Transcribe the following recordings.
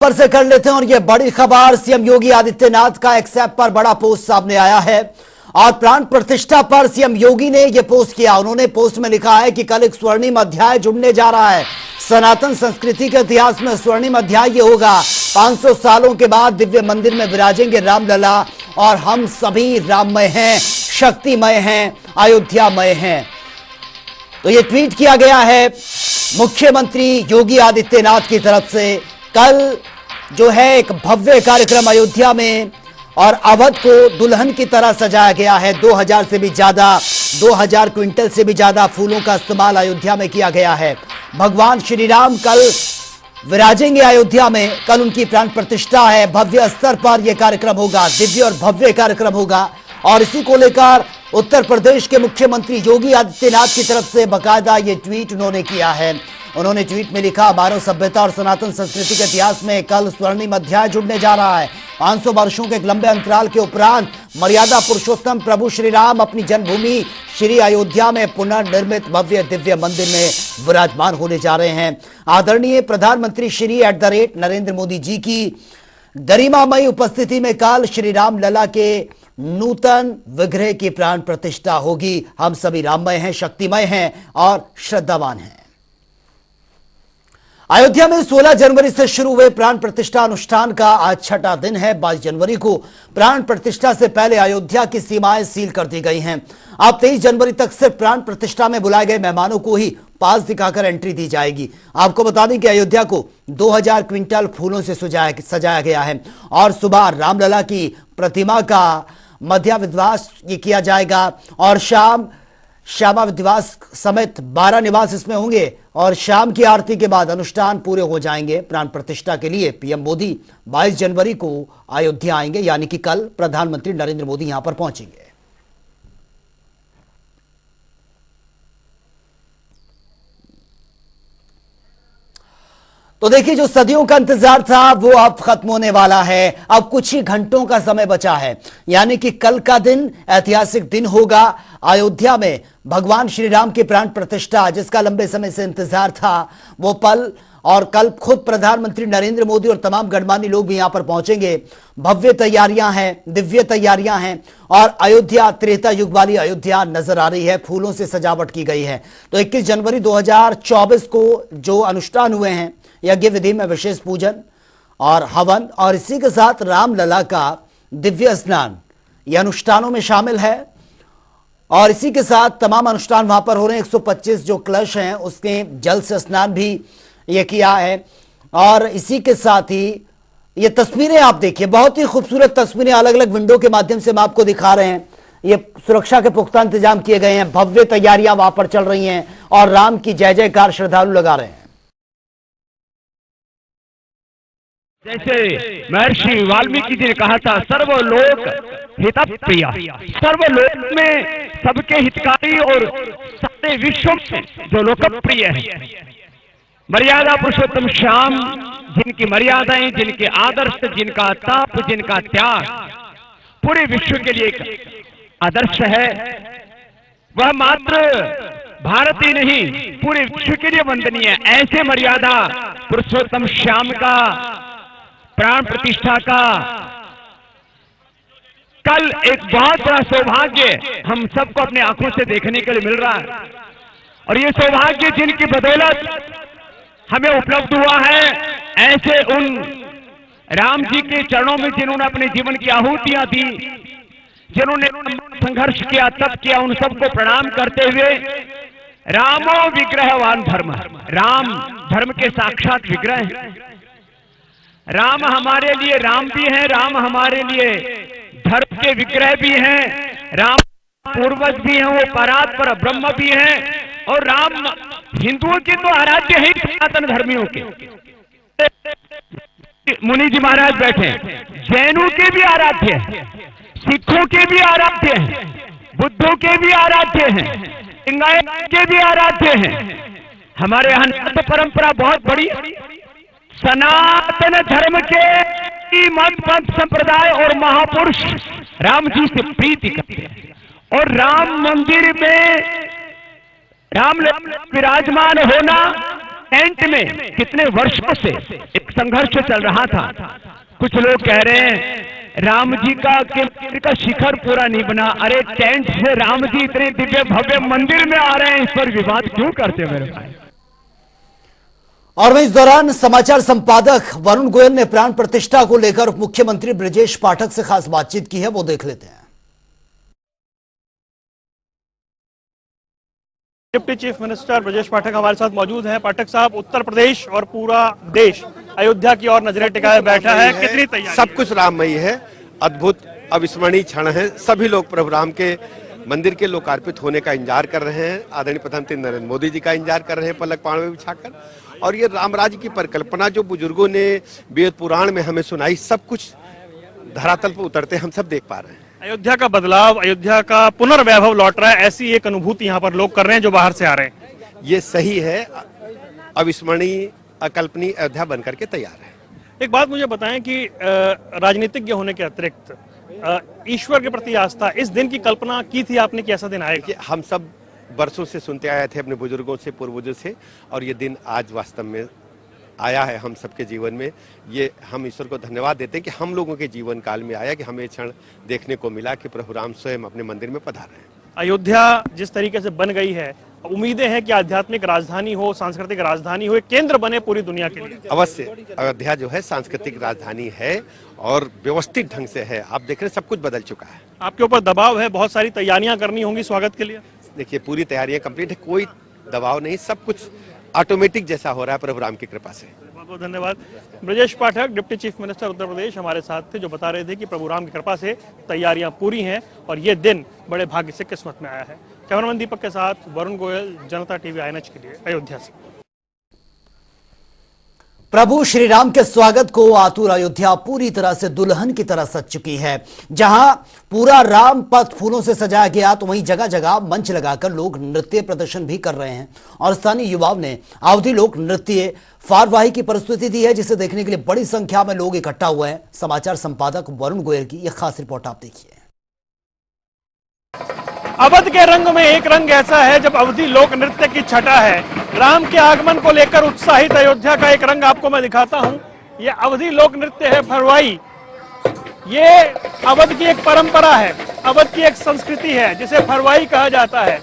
पर से कर लेते हैं और यह बड़ी खबर, सीएम योगी आदित्यनाथ का एक्स ऐप पर बड़ा पोस्ट सामने आया है और प्राण प्रतिष्ठा पर सीएम योगी ने यह पोस्ट किया। उन्होंने पोस्ट में लिखा है कि कल एक स्वर्णिम अध्याय जुड़ने जा रहा है। सनातन संस्कृति के इतिहास में स्वर्णिम अध्याय ये होगा। 500 सालों के बाद दिव्य मंदिर में विराजेंगे रामलला और हम सभी राममय हैं, शक्तिमय हैं, अयोध्यामय हैं। तो ये ट्वीट किया गया है मुख्यमंत्री योगी आदित्यनाथ की तरफ से। कल जो है एक भव्य कार्यक्रम अयोध्या में और अवध को दुल्हन की तरह सजाया गया है। 2000 से भी ज्यादा 2000 क्विंटल से भी ज्यादा फूलों का इस्तेमाल अयोध्या में किया गया है। भगवान श्री राम कल विराजेंगे अयोध्या में। कल उनकी प्राण प्रतिष्ठा है। भव्य स्तर पर यह कार्यक्रम होगा, दिव्य और भव्य कार्यक्रम होगा। और इसी को लेकर उत्तर प्रदेश के मुख्यमंत्री योगी आदित्यनाथ की तरफ से बाकायदा ये ट्वीट उन्होंने किया है। उन्होंने ट्वीट में लिखा, मानव सभ्यता और सनातन संस्कृति के इतिहास में कल स्वर्णिम अध्याय जुड़ने जा रहा है। 500 वर्षों के एक लंबे अंतराल के उपरांत मर्यादा पुरुषोत्तम प्रभु श्री राम अपनी जन्मभूमि श्री अयोध्या में पुनर्निर्मित भव्य दिव्य मंदिर में विराजमान होने जा रहे हैं। आदरणीय प्रधानमंत्री श्री @नरेंद्र मोदी जी की गरिमामयी उपस्थिति में कल श्री राम लला के नूतन विग्रह की प्राण प्रतिष्ठा होगी। हम सभी राममय हैं, शक्तिमय हैं और श्रद्धावान हैं। अयोध्या में 16 जनवरी से शुरू हुए प्राण प्रतिष्ठा अनुष्ठान का आज छठा दिन है। 22 जनवरी को प्राण प्रतिष्ठा से पहले अयोध्या की सीमाएं सील कर दी गई हैं। अब 23 जनवरी तक सिर्फ प्राण प्रतिष्ठा में बुलाए गए मेहमानों को ही पास दिखाकर एंट्री दी जाएगी। आपको बता दें कि अयोध्या को 2000 क्विंटल फूलों से सजाया गया है और सुबह रामलला की प्रतिमा का मध्य विध्वास ये किया जाएगा और श्यामा विध्वास समेत 12 निवास इसमें होंगे और शाम की आरती के बाद अनुष्ठान पूरे हो जाएंगे। प्राण प्रतिष्ठा के लिए पीएम मोदी 22 जनवरी को अयोध्या आएंगे, यानी कि कल प्रधानमंत्री नरेंद्र मोदी यहां पर पहुंचेंगे। तो देखिए, जो सदियों का इंतजार था वो अब खत्म होने वाला है। अब कुछ ही घंटों का समय बचा है, यानी कि कल का दिन ऐतिहासिक दिन होगा। अयोध्या में भगवान श्री राम की प्राण प्रतिष्ठा, जिसका लंबे समय से इंतजार था, वो पल। और कल खुद प्रधानमंत्री नरेंद्र मोदी और तमाम गणमान्य लोग भी यहां पर पहुंचेंगे। भव्य तैयारियां हैं, दिव्य तैयारियां हैं और अयोध्या त्रेता युग वाली अयोध्या नजर आ रही है। फूलों से सजावट की गई है। तो 21 जनवरी 2024 को जो अनुष्ठान हुए हैं, यज्ञ विधि में विशेष पूजन और हवन और इसी के साथ रामलला का दिव्य स्नान, यह अनुष्ठानों में शामिल है। और इसी के साथ तमाम अनुष्ठान वहां पर हो रहे हैं। 125 जो कलश हैं उसके जल से स्नान भी ये किया है। और इसी के साथ ही ये तस्वीरें आप देखिए, बहुत ही खूबसूरत तस्वीरें अलग अलग विंडो के माध्यम से हम आपको दिखा रहे हैं। ये सुरक्षा के पुख्ता इंतजाम किए गए हैं, भव्य तैयारियां वहां पर चल रही हैं और राम की जय जयकार श्रद्धालु लगा रहे हैं। जैसे महर्षि वाल्मीकि जी ने कहा था, सर्वलोक हितप्रिय, सर्वलोक में सबके हितकारी और सारे विश्व में जो लोकप्रिय है, मर्यादा पुरुषोत्तम श्याम, जिनकी मर्यादाएं, जिनके आदर्श, जिनका ताप, जिनका त्याग पूरे विश्व के लिए एक आदर्श है, वह मात्र भारत ही नहीं पूरे विश्व के लिए वंदनीय है। ऐसे मर्यादा पुरुषोत्तम श्याम का प्राण प्रतिष्ठा का कल एक बहुत बड़ा सौभाग्य हम सबको अपने आंखों से देखने के लिए मिल रहा है। और ये सौभाग्य जिनकी बदौलत हमें उपलब्ध हुआ है, ऐसे उन राम जी के चरणों में जिन्होंने अपने जीवन की आहुतियां दी, जिन्होंने संघर्ष किया, तप किया, उन सबको प्रणाम करते हुए रामो विग्रहवान धर्म, राम धर्म के साक्षात विग्रह हैं। राम हमारे लिए राम भी हैं, राम हमारे लिए धर्म के विग्रह भी हैं, राम पूर्वज भी हैं, वो परात्पर ब्रह्म भी हैं। और राम हिंदुओं के तो आराध्य है, सनातन धर्मियों के। मुनि जी महाराज बैठे, जैनों के भी आराध्य हैं, सिखों के भी आराध्य हैं, बुद्धों के भी आराध्य हैं, लिंगायत के भी आराध्य हैं। हमारे यहाँ नाथ परंपरा बहुत बड़ी, सनातन धर्म के मत पंथ संप्रदाय और महापुरुष राम जी से प्रीति करते हैं। और राम मंदिर में राम विराजमान होना टेंट में कितने वर्षों से एक संघर्ष चल रहा था। कुछ लोग कह रहे हैं राम जी का शिखर पूरा नहीं बना। अरे टेंट से राम जी इतने दिव्य भव्य मंदिर में आ रहे हैं, इस पर विवाद क्यों करते मेरे भाई। और वहीं इस दौरान समाचार संपादक वरुण गोयल ने प्राण प्रतिष्ठा को लेकर उप मुख्यमंत्री ब्रजेश पाठक से खास बातचीत की है, वो देख लेते हैं। Deputy chief minister Brajesh Pathak हमारे साथ मौजूद हैं। पाठक साहब, उत्तर प्रदेश और पूरा देश अयोध्या की ओर नजरें टिकाए बैठा है, कितनी तैयारी? सब कुछ राममयी है, अद्भुत अविस्मरणीय क्षण है। सभी लोग प्रभु राम के मंदिर के लोकार्पित होने का इंतजार कर रहे हैं। आदरणीय प्रधानमंत्री नरेंद्र मोदी जी का इंतजार कर रहे हैं पलक पाँव में बिछाकर। और ये राम राज्य की परिकल्पना जो बुजुर्गों ने वेद पुराण में हमें सुनाई, सब कुछ धरातल पर उतरते हम सब देख पा रहे हैं। अयोध्या का बदलाव, अयोध्या का पुनर्वैभव लौट रहा है, ऐसी एक अनुभूति यहाँ पर लोग कर रहे हैं जो बाहर से आ रहे हैं। ये सही है, अविस्मरणीय अकल्पनीय अयोध्या बनकर के तैयार है। एक बात मुझे बताएं कि राजनीतिज्ञ होने के अतिरिक्त ईश्वर के प्रति आस्था, इस दिन की कल्पना की थी आपने कि ऐसा दिन आएगा? हम सब बरसों से सुनते आए थे अपने बुजुर्गों से, पूर्वजों से, और ये दिन आज वास्तव में आया है हम सबके जीवन में। ये हम ईश्वर को धन्यवाद देते हैं कि हम लोगों के जीवन काल में आया, कि हमें क्षण देखने को मिला कि प्रभु राम स्वयं अपने मंदिर में पधारे हैं। अयोध्या जिस तरीके से बन गई है, उम्मीदें हैं कि आध्यात्मिक राजधानी हो, सांस्कृतिक राजधानी हो, एक केंद्र बने पूरी दुनिया के लिए। अवश्य अयोध्या जो है सांस्कृतिक राजधानी है और व्यवस्थित ढंग से है। आप देख रहे हैं सब कुछ बदल चुका है। आपके ऊपर दबाव है, बहुत सारी तैयारियां करनी होंगी स्वागत के लिए। देखिए पूरी तैयारियां कंप्लीट है, कोई दबाव नहीं, सब कुछ ऑटोमेटिक जैसा हो रहा है प्रभु राम की कृपा से। बहुत बहुत धन्यवाद। Brajesh Pathak, deputy chief minister Uttar Pradesh, हमारे साथ थे, जो बता रहे थे कि प्रभु राम की कृपा से तैयारियां पूरी हैं और ये दिन बड़े भाग्य से किस्मत में आया है। कैमरामैन दीपक के साथ वरुण गोयल, जनता टीवी INH के लिए अयोध्या से। प्रभु श्री राम के स्वागत को आतुर अयोध्या पूरी तरह से दुल्हन की तरह सज चुकी है। जहां पूरा राम पथ फूलों से सजाया गया, तो वहीं जगह जगह मंच लगाकर लोग नृत्य प्रदर्शन भी कर रहे हैं। और स्थानीय युवाओं ने अवधि लोक नृत्य फारवाही की प्रस्तुति दी है, जिसे देखने के लिए बड़ी संख्या में लोग इकट्ठा हुए हैं। समाचार संपादक वरुण गोयल की यह खास रिपोर्ट आप देखिए। अवध के रंग में एक रंग ऐसा है जब अवधि लोक नृत्य की छटा है। राम के आगमन को लेकर उत्साहित अयोध्या का एक रंग आपको मैं दिखाता हूं। ये अवधि लोक नृत्य है फरवाई। ये अवध की एक परंपरा है, अवध की एक संस्कृति है जिसे फरवाई कहा जाता है।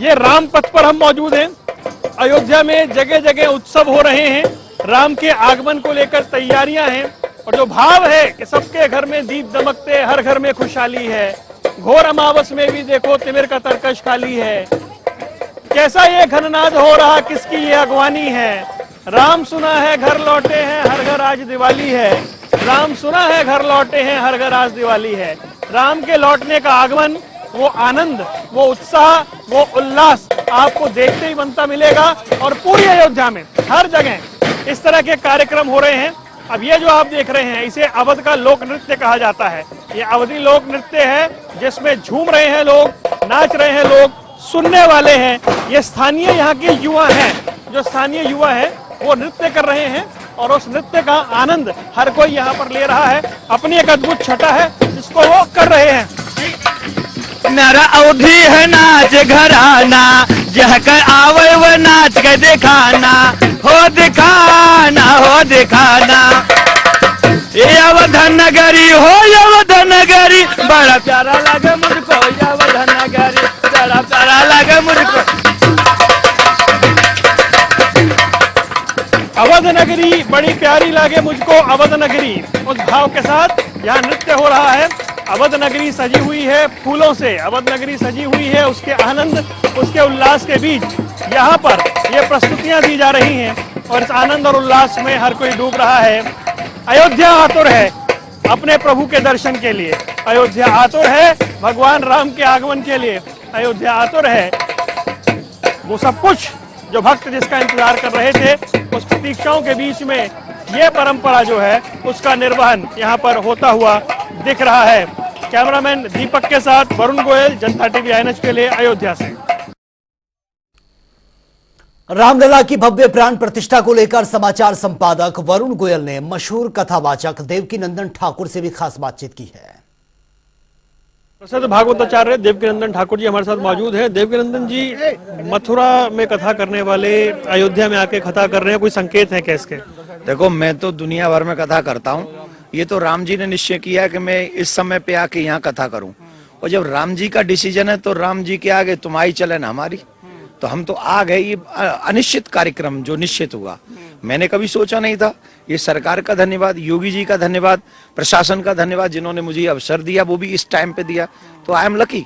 ये राम पथ पर हम मौजूद हैं। अयोध्या में जगह जगह उत्सव हो रहे हैं, राम के आगमन को लेकर तैयारियां हैं और जो भाव है कि सबके घर में दीप दमकते, हर घर में खुशहाली है। घोर अमावस में भी देखो तिमिर का तरकश खाली है। कैसा ये घननाद हो रहा, किसकी ये अगवानी है? राम सुना है घर लौटे हैं, हर घर आज दिवाली है। राम सुना है घर लौटे हैं, हर घर आज दिवाली है। राम के लौटने का आगमन, वो आनंद, वो उत्साह, वो उल्लास आपको देखते ही बनता मिलेगा। और पूरी अयोध्या में हर जगह इस तरह के कार्यक्रम हो रहे हैं। अब ये जो आप देख रहे हैं, इसे अवध का लोक नृत्य कहा जाता है। ये अवधि लोक नृत्य है जिसमें झूम रहे हैं लोग, नाच रहे हैं लोग, सुनने वाले हैं। ये स्थानीय यहाँ के युवा हैं, जो स्थानीय युवा हैं वो नृत्य कर रहे हैं और उस नृत्य का आनंद हर कोई यहाँ पर ले रहा है। अपनी एक अद्भुत छटा है जिसको वो कर रहे हैं। मेरा अवधि है नाच घराना, जह कर आवे वो नाच के दिखाना, हो दिखाना, हो दिखाना। ये अवध नगरी हो, अवध नगरी, बड़ा प्यारा लगे मुझको, अवध नगरी बड़ा प्यारा लगे मुझको। अवध नगरी बड़ी प्यारी लगे मुझको, अवध नगरी, उस भाव के साथ यहाँ नृत्य हो रहा है। अवध नगरी सजी हुई है फूलों से, अवध नगरी सजी हुई है उसके आनंद, उसके उल्लास के बीच यहाँ पर ये प्रस्तुतियां दी जा रही हैं और इस आनंद और उल्लास में हर कोई डूब रहा है। अयोध्या आतुर है अपने प्रभु के दर्शन के लिए, अयोध्या आतुर है भगवान राम के आगमन के लिए, अयोध्या आतुर है वो सब कुछ जो भक्त जिसका इंतजार कर रहे थे। उस प्रतीक्षाओं के बीच में ये परंपरा जो है उसका निर्वहन यहाँ पर होता हुआ दिख रहा है। कैमरामैन दीपक के साथ वरुण गोयल, जनता टीवी INH के लिए अयोध्या से। रामलला की भव्य प्राण प्रतिष्ठा को लेकर समाचार संपादक वरुण गोयल ने मशहूर कथावाचक देवकी नंदन ठाकुर से भी खास बातचीत की है। प्रसिद्ध भागवताचार्य देवकीनंदन ठाकुर जी हमारे साथ मौजूद हैं। देवकीनंदन जी, मथुरा में कथा करने वाले अयोध्या में आके कथा कर रहे हैं, कोई संकेत है क्या इसके? देखो, मैं तो दुनिया भर में कथा करता हूँ। ये तो राम जी ने निश्चय किया कि मैं इस समय पे आके यहाँ कथा करूँ, और जब राम जी का डिसीजन है तो राम जी के आगे तुम्हारी चले ना हमारी। तो हम तो आ गए। ये अनिश्चित कार्यक्रम जो निश्चित हुआ, मैंने कभी सोचा नहीं था। ये सरकार का धन्यवाद, योगी जी का धन्यवाद, प्रशासन का धन्यवाद, जिन्होंने मुझे अवसर दिया, वो भी इस टाइम पे दिया, तो आई एम लकी।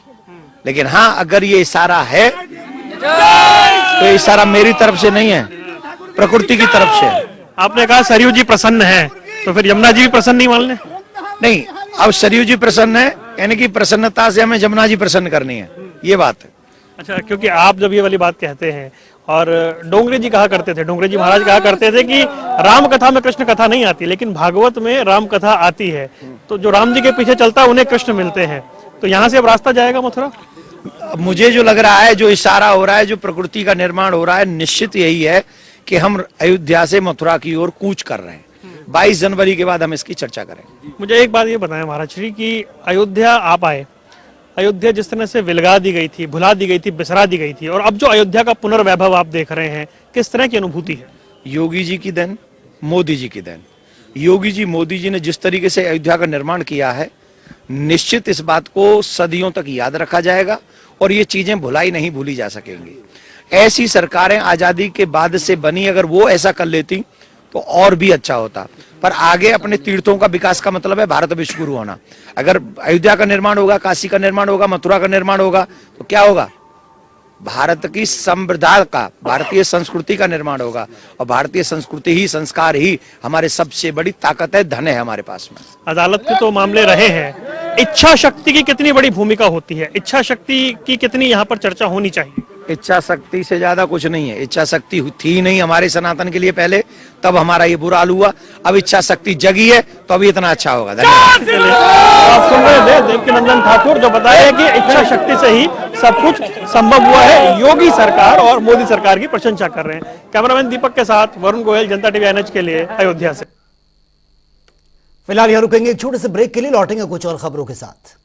लेकिन हाँ, अगर ये इशारा है तो ये इशारा मेरी तरफ से नहीं है, प्रकृति की तरफ से है। आपने कहा सरयू जी प्रसन्न है, तो फिर यमुना जी भी प्रसन्न नहीं मान ले? नहीं, अब सरयू जी प्रसन्न है, यानी कि प्रसन्नता से हमें जमुना जी प्रसन्न करनी है, ये बात है। अच्छा, क्योंकि आप जब ये वाली बात कहते हैं, और डोंगरे जी कहा करते थे, डोंगरे जी महाराज कहा करते थे कि राम कथा में कृष्ण कथा नहीं आती, लेकिन भागवत में राम कथा आती है। तो जो राम जी के पीछे चलता है उन्हें कृष्ण मिलते हैं। तो यहाँ से अब रास्ता जाएगा मथुरा? मुझे जो लग रहा है, जो इशारा हो रहा है, जो प्रकृति का निर्माण हो रहा है, निश्चित यही है कि हम अयोध्या से मथुरा की ओर कूच कर रहे हैं। 22 जनवरी के बाद हम इसकी चर्चा करेंगे। मुझे एक बात ये बताएं महाराज श्री कि अयोध्या आप आए, अयोध्या जिस तरह से विलगा दी गई थी, भुला दी गई थी, बिसरा दी गई थी, और अब जो अयोध्या का पुनर्वैभव आप देख रहे हैं, किस तरह की अनुभूति है? योगी जी की देन, मोदी जी की देन। योगी जी, मोदी जी ने जिस तरीके से अयोध्या का निर्माण किया है, निश्चित इस बात को सदियों तक याद रखा जाएगा, और ये चीजें भुलाई नहीं भूली जा सकेंगी। ऐसी सरकारें आजादी के बाद से बनी, अगर वो ऐसा कर लेती तो और भी अच्छा होता। पर आगे अपने तीर्थों का विकास का मतलब है भारत विश्व गुरु होना। अगर अयोध्या का निर्माण होगा, काशी का निर्माण होगा, मथुरा का निर्माण होगा, तो क्या होगा? भारत की संप्रदाय का, भारतीय संस्कृति का निर्माण होगा, और भारतीय संस्कृति ही, संस्कार ही हमारे सबसे बड़ी ताकत है, धन है हमारे पास में। अदालत के तो मामले रहे हैं, इच्छा शक्ति की कितनी बड़ी भूमिका होती है? इच्छा शक्ति की कितनी यहाँ पर चर्चा होनी चाहिए? इच्छा शक्ति से ज्यादा कुछ नहीं है। इच्छा शक्ति थी नहीं हमारे सनातन के लिए पहले, तब हमारा ये बुरा हाल हुआ। अब इच्छा शक्ति जगी है तो अभी इतना अच्छा होगा। धन्यवाद। आप सुन रहे थे देवकीनंदन ठाकुर जो बताया कि इच्छा शक्ति से ही सब कुछ संभव हुआ है। योगी सरकार और मोदी सरकार की प्रशंसा कर रहे हैं। कैमरामैन दीपक के साथ वरुण गोयल, जनता टीवी NH के लिए, अयोध्या से। फिलहाल यहाँ रुकेंगे एक छोटे से ब्रेक के लिए, लौटेंगे कुछ और खबरों के साथ।